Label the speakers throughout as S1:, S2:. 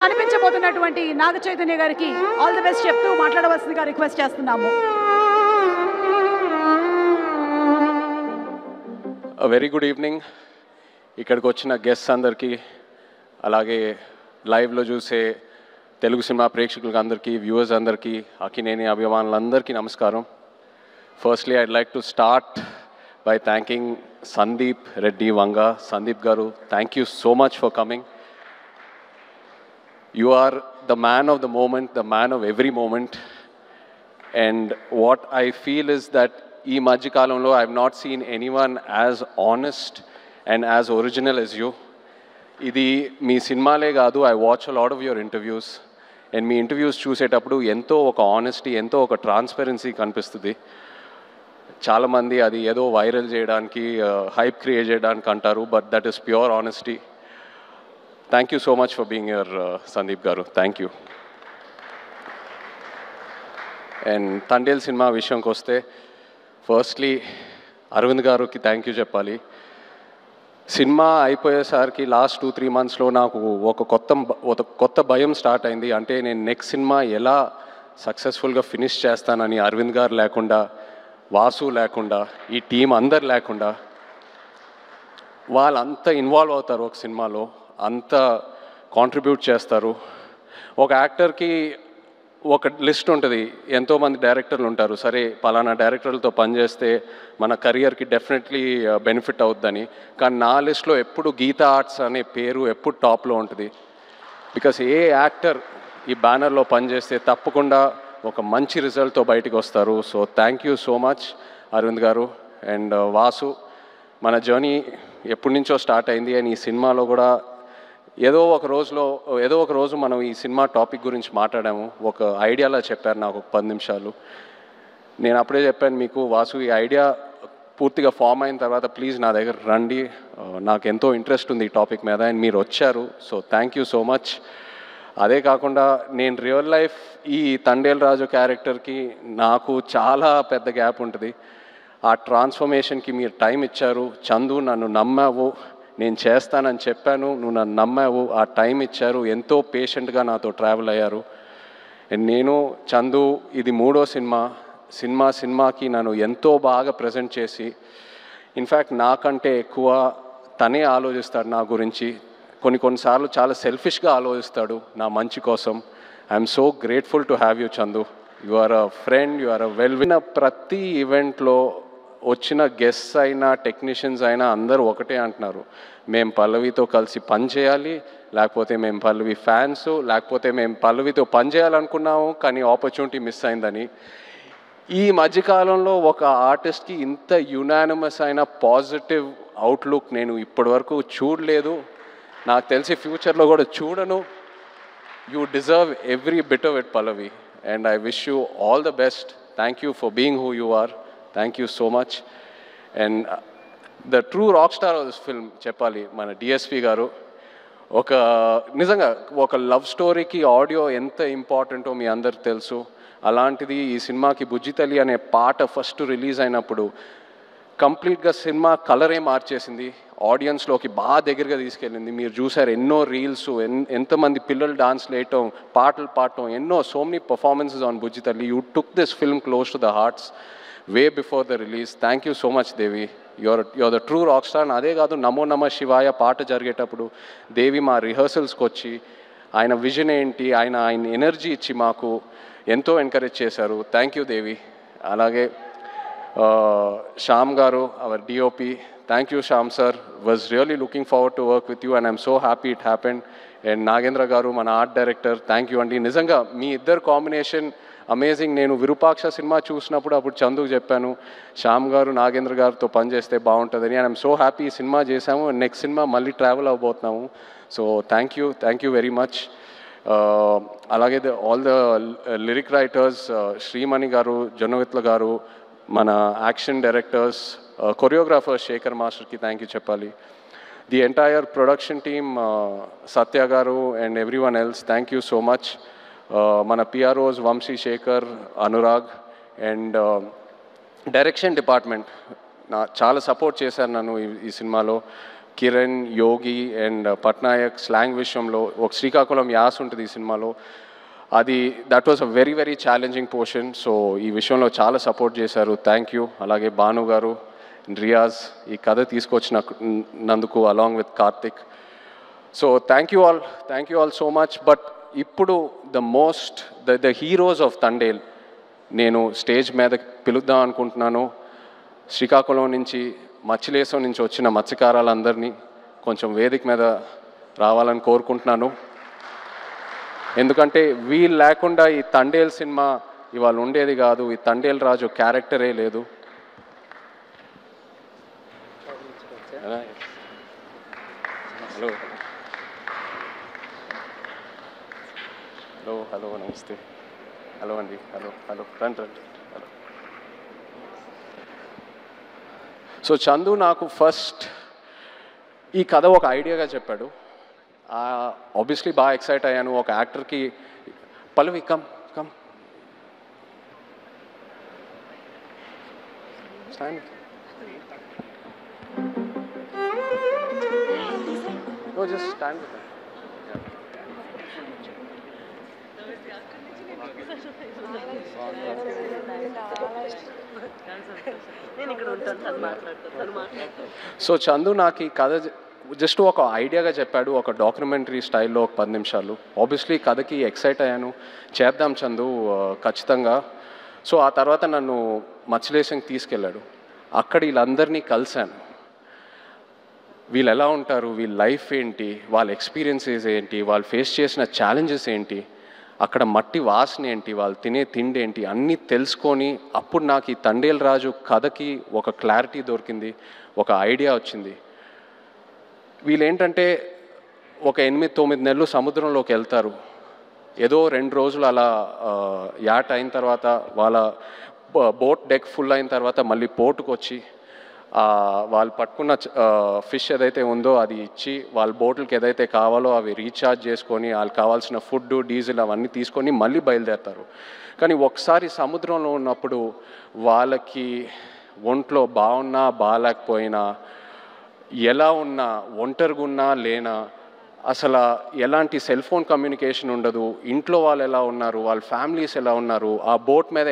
S1: కనిపించబోతున్నటువంటి నాగ చైతన్య గారికి all the best చెప్తూ మాట్లాడవలసిందిగా రిక్వెస్ట్ చేస్తున్నాము.
S2: Very good evening. ఇక్కడికి వచ్చిన గెస్ట్స్ అందరికీ, అలాగే లైవ్లో చూసే తెలుగు సినిమా ప్రేక్షకులకు అందరికీ, వ్యూవర్స్ అందరికీ, అక్కినేని అభిమానులందరికీ నమస్కారం. Firstly I'd like to start by thanking Sandeep Reddy Vanga. Sandeep Garu, thank you so much for coming. You are the man of the moment, the man of every moment. And what I feel is that ee Majjikalamlo I have not seen anyone as honest and as original as you. Idi mee cinemale gaadu, I watch a lot of your interviews. And mee interviews chusetappudu ento oka honesty, ento oka transparency kanipistudi. చాలామంది అది ఏదో viral చేయడానికి, hype create చేయడానికి అంటారు, but that is pure honesty. Thank you so much for being your Sandeep garu. Thank you. And Thandel cinema విషయంకి వస్తే, firstly Aravind గారికి thank you చెప్పాలి. సినిమా అయిపోయేసరికి లాస్ట్ 2-3 monthsలో నాకు ఒక కొత్త భయం స్టార్ట్ అయింది. అంటే నేను నెక్స్ట్ సినిమా ఎలా సక్సెస్ఫుల్గా ఫినిష్ చేస్తానని. అరవింద్ గారు లేకుండా, వాసు లేకుండా, ఈ టీం అందరు లేకుండా, వాళ్ళంతా ఇన్వాల్వ్ అవుతారు ఒక సినిమాలో, అంత కాంట్రిబ్యూట్ చేస్తారు. ఒక యాక్టర్కి ఒక లిస్ట్ ఉంటుంది, ఎంతోమంది డైరెక్టర్లు ఉంటారు. సరే పలానా డైరెక్టర్లతో పనిచేస్తే మన కెరియర్కి డెఫినెట్లీ బెనిఫిట్ అవుతుందని. కానీ నా లిస్ట్లో ఎప్పుడు గీతా ఆర్ట్స్ అనే పేరు ఎప్పుడు టాప్లో ఉంటుంది. బికాస్ ఏ యాక్టర్ ఈ బ్యానర్లో పనిచేస్తే తప్పకుండా ఒక మంచి రిజల్ట్తో బయటికి వస్తారు. So thank you so much Arvind గారు. అండ్ వాసు, మన జర్నీ ఎప్పటి నుంచో స్టార్ట్ అయింది. అండ్ ఈ సినిమాలో కూడా ఏదో ఒక రోజు మనం ఈ సినిమా టాపిక్ గురించి మాట్లాడాము. ఒక ఐడియాలా చెప్పారు నాకు ఒక 10 నిమిషాలు. నేను అప్పుడే చెప్పాను మీకు, వాసు ఈ ఐడియా పూర్తిగా ఫామ్ అయిన తర్వాత ప్లీజ్ నా దగ్గర రండి, నాకు ఎంతో ఇంట్రెస్ట్ ఉంది ఈ టాపిక్ మీద. అండ్ మీరు వచ్చారు. So thank you so much. అదే కాకుండా నేను రియల్ లైఫ్ ఈ తండేల్ రాజు క్యారెక్టర్కి నాకు చాలా పెద్ద గ్యాప్ ఉంటుంది. ఆ ట్రాన్స్ఫర్మేషన్కి మీరు టైం ఇచ్చారు. చందు, నన్ను నమ్మావు, నేను చేస్తానని చెప్పాను, నువ్వు నన్ను నమ్మావు, ఆ టైం ఇచ్చారు, ఎంతో పేషెంట్గా నాతో ట్రావెల్ అయ్యారు. నేను చందు ఇది 3వ సినిమాకి నన్ను ఎంతో బాగా ప్రజెంట్ చేసి, ఇన్ఫ్యాక్ట్ నాకంటే ఎక్కువ తనే ఆలోచిస్తాడు నా గురించి. కొన్నిసార్లు చాలా సెల్ఫిష్గా ఆలోచిస్తాడు నా మంచి కోసం. I'm so grateful to have you Chandu. You are a friend, you are a winner ప్రతి ఈవెంట్లో వచ్చిన గెస్ట్స్ అయినా టెక్నీషియన్స్ అయినా అందరూ ఒకటే అంటున్నారు, మేము పల్లవితో కలిసి పని చేయాలి, లేకపోతే మేము పల్లవి ఫ్యాన్స్, లేకపోతే మేము పల్లవితో పని చేయాలనుకున్నాము కానీ ఆపర్చునిటీ మిస్ అయిందని. ఈ మధ్యకాలంలో ఒక ఆర్టిస్ట్కి ఇంత యునానిమస్ అయిన పాజిటివ్ అవుట్లుక్ నేను ఇప్పటివరకు చూడలేదు, నాకు తెలిసి ఫ్యూచర్లో కూడా చూడను. You deserve every bit of it Pallavi. And I wish you all the best. Thank you for being who you are. Thank you so much. And the true rock star of this film చెప్పాలి మన DSP గారు. నిజంగా ఒక love స్టోరీకి audio ఎంత ఇంపార్టెంటో మీ అందరికి తెలుసు. అలాంటిది ఈ సినిమాకి బుజ్జితల్లి అనే పాట ఫస్ట్ రిలీజ్ అయినప్పుడు కంప్లీట్గా సినిమా కలరే మార్చేసింది, ఆడియన్స్లోకి బాగా దగ్గరగా తీసుకెళ్ళింది. మీరు చూసారు ఎన్నో రీల్స్, ఎంతమంది పిల్లలు డాన్స్లు వేయటం, పాటలు పాడటం, so many performances on Bujjithalli. You took this film close to the hearts way before the release. Thank you so much Devi. You're the true rock star. అదే కాదు, నమో నమ శివాయ పాట జరిగేటప్పుడు దేవి మా రిహర్సల్స్కి వచ్చి ఆయన విజన్ ఏంటి, ఆయన ఎనర్జీ ఇచ్చి మాకు ఎంతో ఎంకరేజ్ చేశారు. Thank you Devi. అలాగే శ్యామ్ గారు, our DOP, thank you Shyam sir. Was really looking forward to work with you and I'm so happy it happened. And Nagendra గారు, మన ఆర్ట్ డైరెక్టర్, థ్యాంక్ యూ అండి. నిజంగా మీ ఇద్దరు కాంబినేషన్ అమేజింగ్. నేను విరూపాక్ష సినిమా చూసినప్పుడు అప్పుడు చందుకు చెప్పాను, శ్యామ్ గారు నాగేంద్ర గారితో పనిచేస్తే బాగుంటుందని. అండ్ ఐఎమ్ సో హ్యాపీ ఈ సినిమా చేశాము. నెక్స్ట్ సినిమా మళ్ళీ ట్రావెల్ అవ్వబోతున్నాము. So thank you very much. అలాగే all the lyric writers, Shreemani garu, Jonnavithula garu, మన యాక్షన్ డైరెక్టర్స్, కొరియోగ్రాఫర్ శేఖర్ మాస్టర్కి థ్యాంక్ యూ చెప్పాలి. The entire production team, Satya garu and everyone else, thank you so much. మన PROs Vamsi, Sekhar, Anurag. And direction department చాలా support చేశారు నన్ను ఈ సినిమాలో. కిరణ్, యోగి అండ్ పట్నాయక్ స్లాంగ్ విషయంలో ఒక శ్రీకాకుళం యాస ఉంటుంది ఈ సినిమాలో. అది that was a very very challenging portion. So ఈ విషయంలో చాలా సపోర్ట్ చేశారు. Thank you. అలాగే భాను గారు, రియాజ్ ఈ కథ తీసుకొచ్చినందుకు along with Karthik. So thank you all so much. But ఇప్పుడు ద హీరోస్ ఆఫ్ తండేల్ నేను స్టేజ్ మీద పిలుద్దాం అనుకుంటున్నాను. శ్రీకాకుళం నుంచి, మచ్చిలేశం నుంచి వచ్చిన మత్స్యకారులందరినీ కొంచెం వేదిక మీద రావాలని కోరుకుంటున్నాను. ఎందుకంటే వీళ్ళు లేకుండా ఈ తండేల్ సినిమా ఇవాళ ఉండేది కాదు. ఈ తండేల్ రాజు క్యారెక్టరే లేదు. హలో హలో హలో నమస్తే. హలో అండి. హలో రండి. హలో. సో చందు నాకు ఫస్ట్ ఈ కథ ఒక ఐడియాగా చెప్పాడు. ఆబ్వియస్లీ బాగా ఎక్సైట్ అయ్యాను. ఒక యాక్టర్కి Pallavi come stand. No, just stand with them. So Chandu నాకు ఈ కథ జస్ట్ ఒక ఐడియాగా చెప్పాడు, ఒక డాక్యుమెంటరీ స్టైల్లో ఒక 10 నిమిషాలు. ఆబ్వియస్లీ కథకి ఎక్సైట్ అయ్యాను. చేద్దాం చందు ఖచ్చితంగా. సో ఆ తర్వాత నన్ను మచ్చిలేశంకి తీసుకెళ్ళాడు. అక్కడ వీళ్ళందరినీ కలిశాను. వీళ్ళు ఎలా ఉంటారు, వీళ్ళ లైఫ్ ఏంటి, వాళ్ళ ఎక్స్పీరియన్సెస్ ఏంటి, వాళ్ళు ఫేస్ చేసిన ఛాలెంజెస్ ఏంటి, అక్కడ మట్టి వాసన ఏంటి, వాళ్ళు తినే తిండి ఏంటి, అన్నీ తెలుసుకొని అప్పుడు నాకు ఈ తండేల్ రాజు కథకి ఒక క్లారిటీ దొరికింది, ఒక ఐడియా వచ్చింది. వీళ్ళేంటంటే ఒక 8-9 నెలలు సముద్రంలోకి వెళ్తారు. ఏదో 2 రోజులు అలా యాట్ అయిన తర్వాత వాళ్ళ బోట్ డెక్ ఫుల్ అయిన తర్వాత మళ్ళీ పోర్టుకు వచ్చి వాళ్ళు పట్టుకున్న ఫిష్ ఏదైతే ఉందో అది ఇచ్చి వాళ్ళ బోట్లకి ఏదైతే కావాలో అవి రీఛార్జ్ చేసుకొని వాళ్ళకి కావాల్సిన ఫుడ్, డీజిల్ అవన్నీ తీసుకొని మళ్ళీ బయలుదేరుతారు. కానీ ఒకసారి సముద్రంలో ఉన్నప్పుడు వాళ్ళకి ఒంట్లో బాగున్నా బాగాలేకపోయినా, ఎలా ఉన్నా, ఒంటరిగా ఉన్నా లేనా, అసలు ఎలాంటి సెల్ ఫోన్ కమ్యూనికేషన్ ఉండదు, ఇంట్లో వాళ్ళు ఎలా ఉన్నారు, వాళ్ళ ఫ్యామిలీస్ ఎలా ఉన్నారు, ఆ బోట్ మీద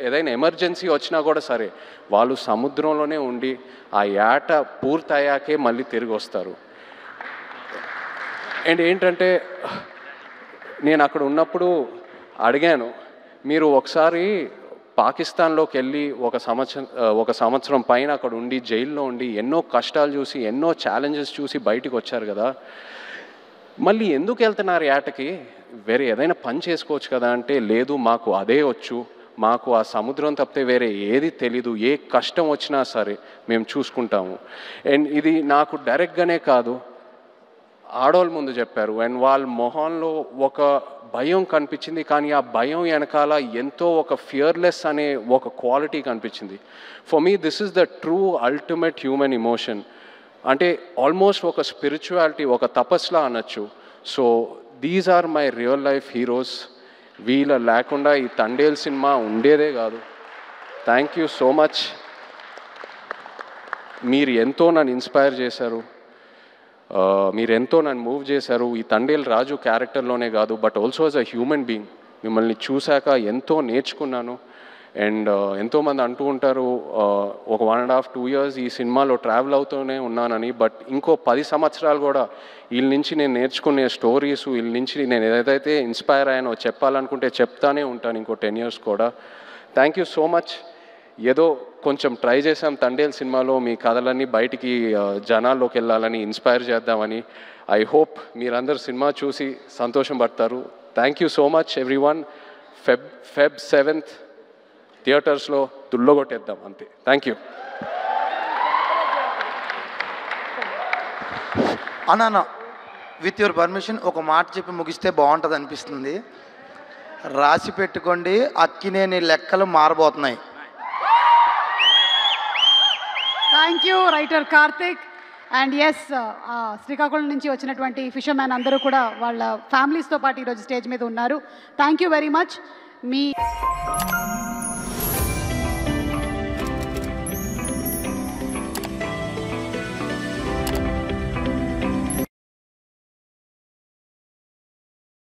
S2: ఏదైనా ఎమర్జెన్సీ వచ్చినా కూడా సరే వాళ్ళు సముద్రంలోనే ఉండి ఆ యాట పూర్తయ్యాకే మళ్ళీ తిరిగి వస్తారు. అండ్ ఏంటంటే నేను అక్కడ ఉన్నప్పుడు అడిగాను, మీరు ఒకసారి పాకిస్తాన్లోకి వెళ్ళి ఒక సంవత్సరం పైన అక్కడ ఉండి జైల్లో ఉండి ఎన్నో కష్టాలు చూసి ఎన్నో ఛాలెంజెస్ చూసి బయటికి వచ్చారు కదా, మళ్ళీ ఎందుకు వెళ్తున్నారు యాటకి, వేరే ఏదైనా పని చేసుకోవచ్చు కదా అంటే, లేదు మాకు అదే వచ్చు, మాకు ఆ సముద్రం తప్పితే వేరే ఏది తెలీదు, ఏ కష్టం వచ్చినా సరే మేము చూసుకుంటాము. అండ్ ఇది నాకు డైరెక్ట్గానే కాదు, ఆడవాళ్ళ ముందు చెప్పారు. అండ్ వాళ్ళ మొహంలో ఒక భయం కనిపించింది, కానీ ఆ భయం వెనకాల ఎంతో ఒక ఫియర్లెస్ అనే ఒక క్వాలిటీ కనిపించింది. For me this is the true ultimate human emotion. అంటే ఆల్మోస్ట్ ఒక స్పిరిచువాలిటీ, ఒక తపస్లా అనొచ్చు. So these are my real life heroes. వీళ్ళ లేకుండా ఈ తండేల్ సినిమా ఉండేదే కాదు. Thank you so much. మీరు ఎంతో నన్ను ఇన్స్పైర్ చేశారు, మీరు ఎంతో నన్ను మూవ్ చేశారు. ఈ తండేల్ రాజు క్యారెక్టర్లోనే కాదు, but also as a human being మిమ్మల్ని చూశాక ఎంతో నేర్చుకున్నాను. అండ్ ఎంతోమంది అంటూ ఉంటారు ఒక 1.5-2 years ఈ సినిమాలో ట్రావెల్ అవుతూనే ఉన్నానని. బట్ ఇంకో 10 సంవత్సరాలు కూడా వీళ్ళ నుంచి నేను నేర్చుకునే స్టోరీస్, వీళ్ళ నుంచి నేను ఏదైతే ఇన్స్పైర్ అయ్యానో చెప్పాలనుకుంటే చెప్తానే ఉంటాను ఇంకో 10 years కూడా. Thank you so much. ఏదో కొంచెం ట్రై చేసాం తండేల్ సినిమాలో మీ కథలన్నీ బయటికి జనాల్లోకి వెళ్ళాలని, ఇన్స్పైర్ చేద్దామని. ఐ హోప్ మీరందరూ సినిమా చూసి సంతోషం పడతారు. Thank you so much everyone. Feb 7th థియేటర్స్లో దుల్లగొట్టేద్దాం అంతే. Thank you.
S3: అన్న విత్ యువర్ పర్మిషన్ ఒక మాట చెప్పి ముగిస్తే బాగుంటుంది అనిపిస్తుంది. రాసి పెట్టుకోండి, అక్కినేని లెక్కలు మారబోతున్నాయి.
S1: Thank you writer Karthik. And yes, Srikakulam నుంచి వచ్చినటువంటి ఫిషర్మ్యాన్ అందరూ కూడా వాళ్ళ ఫ్యామిలీస్తో పాటు ఈరోజు స్టేజ్ మీద ఉన్నారు. Thank you very much. Me